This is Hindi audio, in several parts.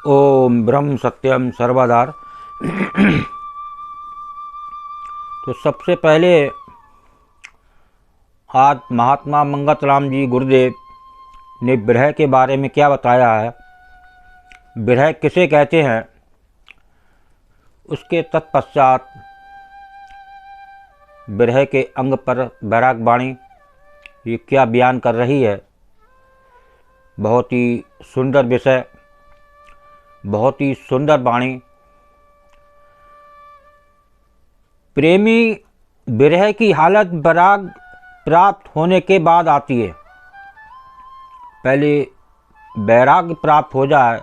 ओम ब्रह्म सत्यम सर्वदार। तो सबसे पहले आज महात्मा मंगतराम जी गुरुदेव ने विरह के बारे में क्या बताया है, विरह किसे कहते हैं, उसके तत्पश्चात विरह के अंग पर वैराग वाणी ये क्या बयान कर रही है। बहुत ही सुंदर विषय, बहुत ही सुंदर वाणी। प्रेमी विरह की हालत वैराग प्राप्त होने के बाद आती है। पहले वैराग प्राप्त हो जाए,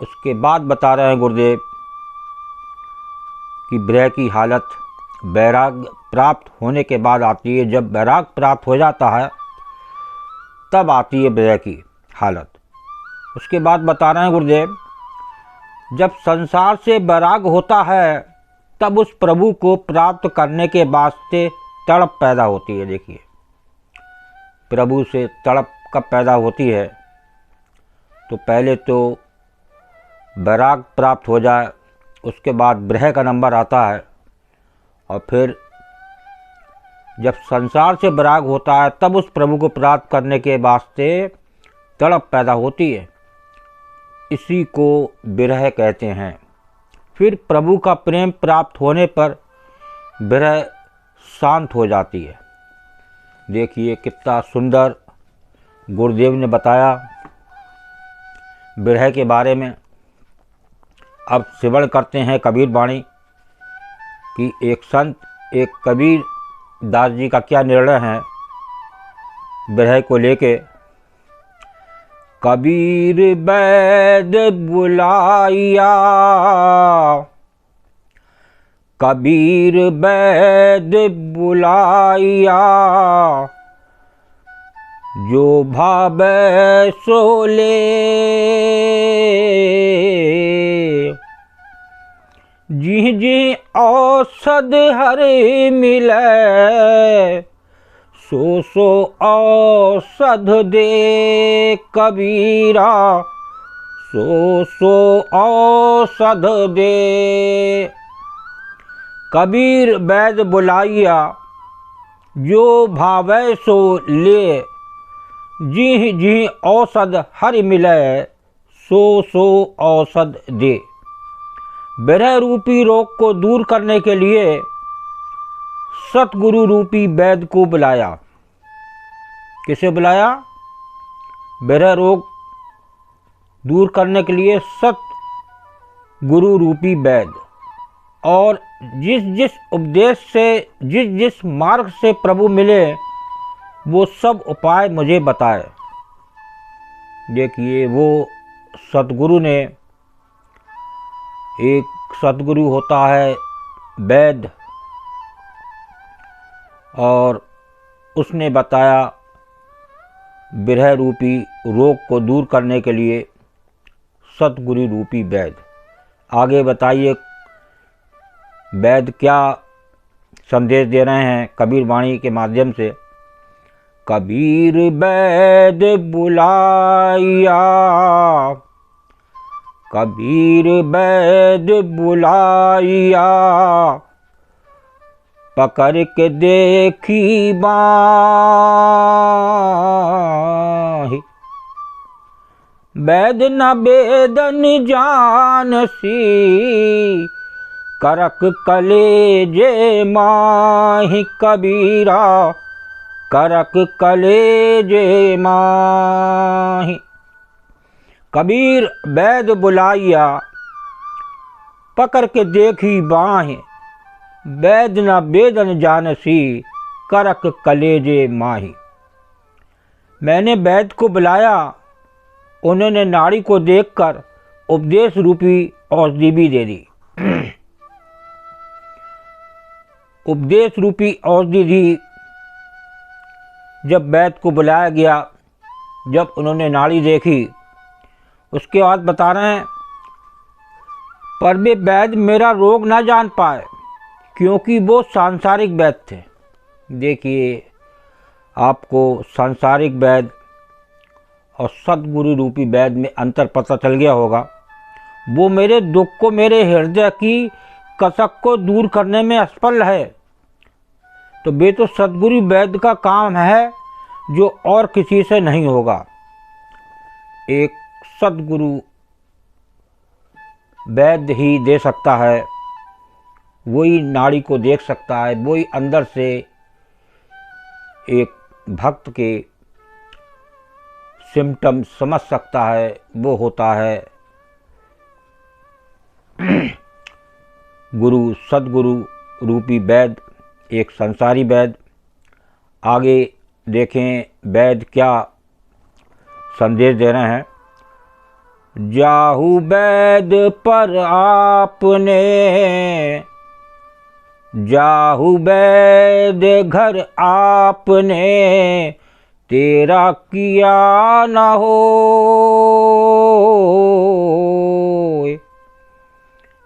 उसके बाद बता रहे हैं गुरुदेव कि विरह की हालत वैराग प्राप्त होने के बाद आती है। जब वैराग प्राप्त हो जाता है तब आती है विरह की हालत। उसके बाद बता रहे हैं गुरुदेव, जब संसार से वैराग होता है तब उस प्रभु को प्राप्त करने के वास्ते तड़प पैदा होती है। देखिए, प्रभु से तड़प कब पैदा होती है, तो पहले तो वैराग प्राप्त हो जाए, उसके बाद विरह का नंबर आता है, और फिर जब संसार से वैराग होता है तब उस प्रभु को प्राप्त करने के वास्ते तड़प पैदा होती है। इसी को विरह कहते हैं। फिर प्रभु का प्रेम प्राप्त होने पर विरह शांत हो जाती है। देखिए कितना सुंदर गुरुदेव ने बताया विरह के बारे में। अब श्रवण करते हैं कबीर वाणी कि एक संत, एक कबीर दास जी का क्या निर्णय है विरह को लेके। कबीर बैद बुलाया, कबीर बैद बुलाया, जो भावे सो ले, जिह जिह औषध हरे मिले, सो सो औषध दे कबीरा, सो सो औषध दे। कबीर वैद बुलाइया, जो भावै सो ले, जिह जिह औषध हरि मिले, सो सो औषध दे। विरह रूपी रोग को दूर करने के लिए सतगुरु रूपी वैद को बुलाया। किसे बुलाया? विरह रोग दूर करने के लिए सतगुरु रूपी वैद। और जिस जिस उपदेश से, जिस जिस मार्ग से प्रभु मिले, वो सब उपाय मुझे बताए। देखिए, वो सतगुरु ने, एक सतगुरु होता है वैद, और उसने बताया विरह रूपी रोग को दूर करने के लिए सतगुरु रूपी वैद। आगे बताइए वैद क्या संदेश दे रहे हैं कबीर वाणी के माध्यम से। कबीर वैद बुलाया, कबीर वैद बुलाया, पकड़ के देखी बाहि, वैद न वेदन जानसी, करक कलेजे माहि कबीरा, करक कलेजे माहि। कबीर वैद बुलाइया, पकड़ के देखी बाहि, वैद न वेदन जानसी, करक कलेजे माही। मैंने वैद को बुलाया, उन्होंने नाड़ी को देखकर उपदेश रूपी औषधि भी दे दी। उपदेश रूपी औषधि दी। जब वैद को बुलाया गया, जब उन्होंने नाड़ी देखी, उसके बाद बता रहे हैं, पर वे वैद मेरा रोग ना जान पाए, क्योंकि वो सांसारिक वैद थे। देखिए, आपको सांसारिक वैद और सतगुरु रूपी वैद में अंतर पता चल गया होगा। वो मेरे दुख को, मेरे हृदय की कसक को दूर करने में असफल है। तो वे तो सद्गुरु वैद्य का काम है जो और किसी से नहीं होगा। एक सद्गुरु वैद्य ही दे सकता है, वही नाड़ी को देख सकता है, वही अंदर से एक भक्त के सिम्टम समझ सकता है। वो होता है गुरु, सद्गुरु रूपी वैद्य, एक संसारी वैद्य। आगे देखें वैद्य क्या संदेश दे रहे हैं। जाहु वैद्य पर आपने, जाहु वैद्य घर आपने, तेरा किया न हो।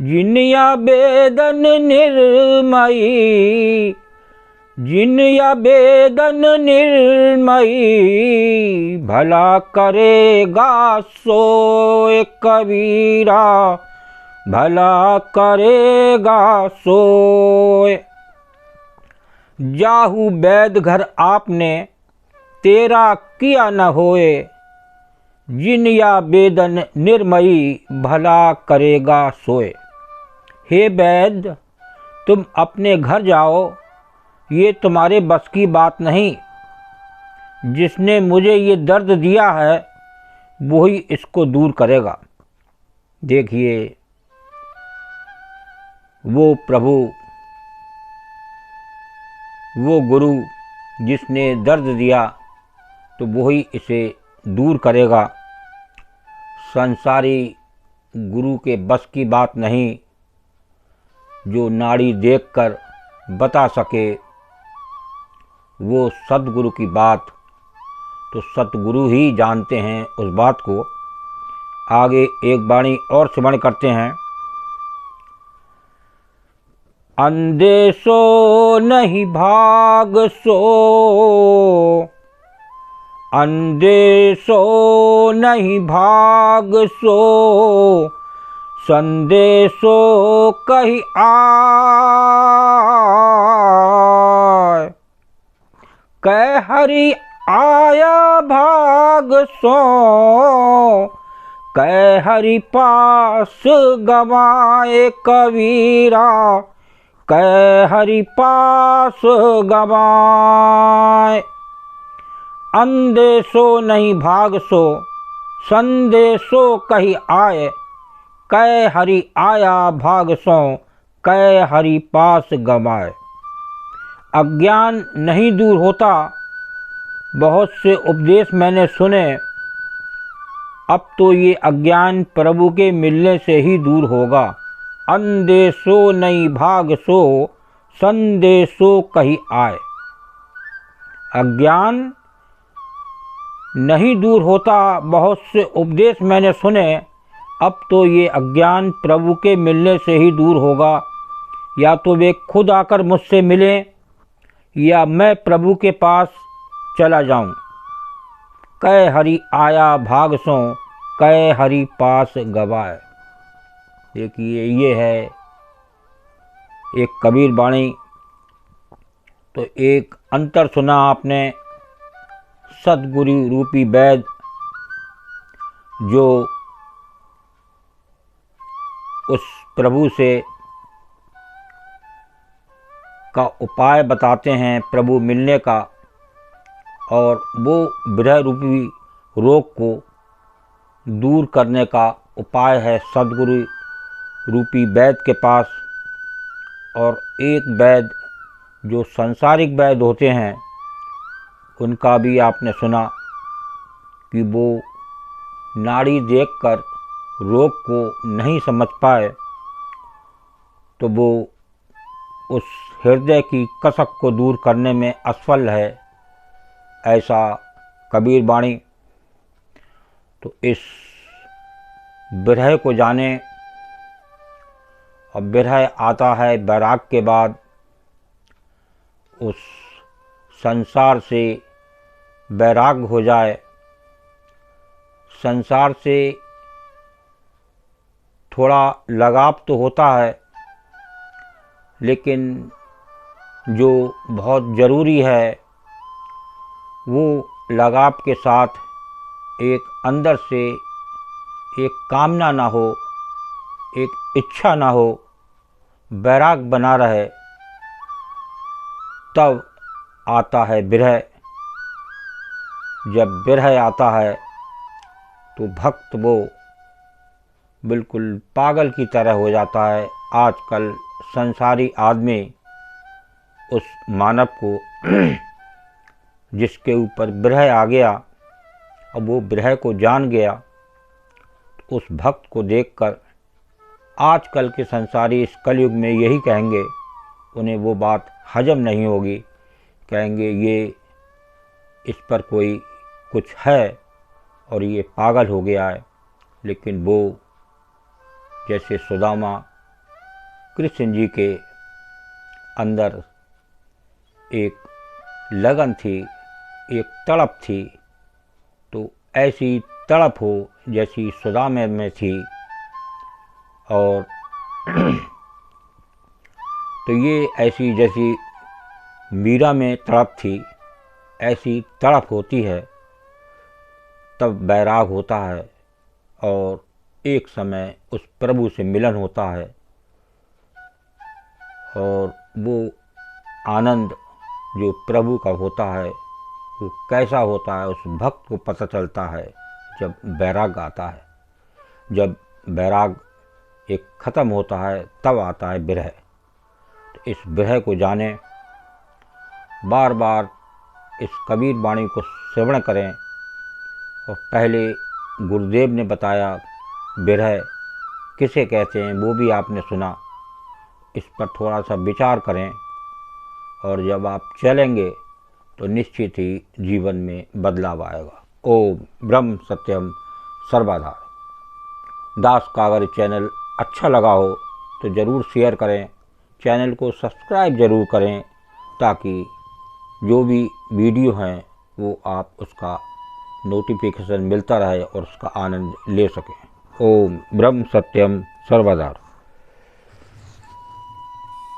जिनिया बेदन निर्मयी, जिनिया बेदन निर्मयी, भला करेगा सोए कबीरा, भला करेगा सोए। जाहु वैद्य घर आपने, तेरा किया न होए। जिनिया बेदन निर्मयी, भला करेगा सोए। हे वैद्य, तुम अपने घर जाओ, ये तुम्हारे बस की बात नहीं। जिसने मुझे ये दर्द दिया है वही इसको दूर करेगा। देखिए वो प्रभु, वो गुरु जिसने दर्द दिया तो वही इसे दूर करेगा। संसारी गुरु के बस की बात नहीं, जो नाड़ी देखकर बता सके वो सद्गुरु की बात तो सतगुरु ही जानते हैं उस बात को। आगे एक वाणी और स्मरण करते हैं। अंधे सो नहीं भाग सो, अंधे सो नहीं भाग सो, संदेशो कही आय। कह हरि आया भाग सो, कह हरि पास गवाए कबीरा, कह हरि पास गवाए। अंदेशो नहीं भाग सो, संदेशो कही आए, कै हरि आया भाग सो, कै हरि पास गवाए। अज्ञान नहीं दूर होता, बहुत से उपदेश मैंने सुने, अब तो ये अज्ञान प्रभु के मिलने से ही दूर होगा। अंदेशो नहीं भाग सो, संदेशो कही आए। अज्ञान नहीं दूर होता, बहुत से उपदेश मैंने सुने, अब तो ये अज्ञान प्रभु के मिलने से ही दूर होगा। या तो वे खुद आकर मुझसे मिलें या मैं प्रभु के पास चला जाऊं। कै हरि आया भाग सो, कै हरि पास गवाए। देखिए ये है एक कबीर वाणी। तो एक अंतर सुना आपने, सद्गुरु रूपी वैद्य जो उस प्रभु से का उपाय बताते हैं प्रभु मिलने का, और वो विरह रूपी रोग को दूर करने का उपाय है सद्गुरु रूपी वैद्य के पास। और एक वैद्य जो सांसारिक वैद्य होते हैं उनका भी आपने सुना कि वो नाड़ी देखकर रोग को नहीं समझ पाए तो वो उस हृदय की कसक को दूर करने में असफल है, ऐसा कबीर वाणी। तो इस विरह को जाने। और विरह आता है वैराग के बाद। उस संसार से वैराग हो जाए, संसार से थोड़ा लगाव तो होता है, लेकिन जो बहुत ज़रूरी है वो लगाव के साथ एक अंदर से एक कामना ना हो, एक इच्छा ना हो, वैराग बना रहे, तब आता है विरह। जब विरह आता है तो भक्त वो बिल्कुल पागल की तरह हो जाता है। आजकल संसारी आदमी उस मानव को जिसके ऊपर विरह आ गया, अब वो विरह को जान गया, तो उस भक्त को देखकर आजकल के संसारी इस कलयुग में यही कहेंगे, उन्हें वो बात हजम नहीं होगी, कहेंगे ये इस पर कोई कुछ है और ये पागल हो गया है। लेकिन वो जैसे सुदामा कृष्ण जी के अंदर एक लगन थी, एक तड़प थी, तो ऐसी तड़प हो जैसी सुदामा में थी, और तो ये ऐसी जैसी मीरा में तड़प थी, ऐसी तड़प होती है, तब बैराग होता है और एक समय उस प्रभु से मिलन होता है। और वो आनंद जो प्रभु का होता है वो कैसा होता है, उस भक्त को पता चलता है जब बैराग आता है। जब बैराग एक ख़त्म होता है तब आता है विरह। तो इस विरह को जाने, बार बार इस कबीर वाणी को श्रवण करें। और पहले गुरुदेव ने बताया विरह किसे कहते हैं वो भी आपने सुना, इस पर थोड़ा सा विचार करें, और जब आप चलेंगे तो निश्चित ही जीवन में बदलाव आएगा। ओम ब्रह्म सत्यम सर्वधार। दास का अगर चैनल अच्छा लगा हो तो ज़रूर शेयर करें, चैनल को सब्सक्राइब ज़रूर करें, ताकि जो भी वीडियो हैं वो आप उसका नोटिफिकेशन मिलता रहे और उसका आनंद ले सकें। ओम ब्रह्म सत्यम सर्वधार।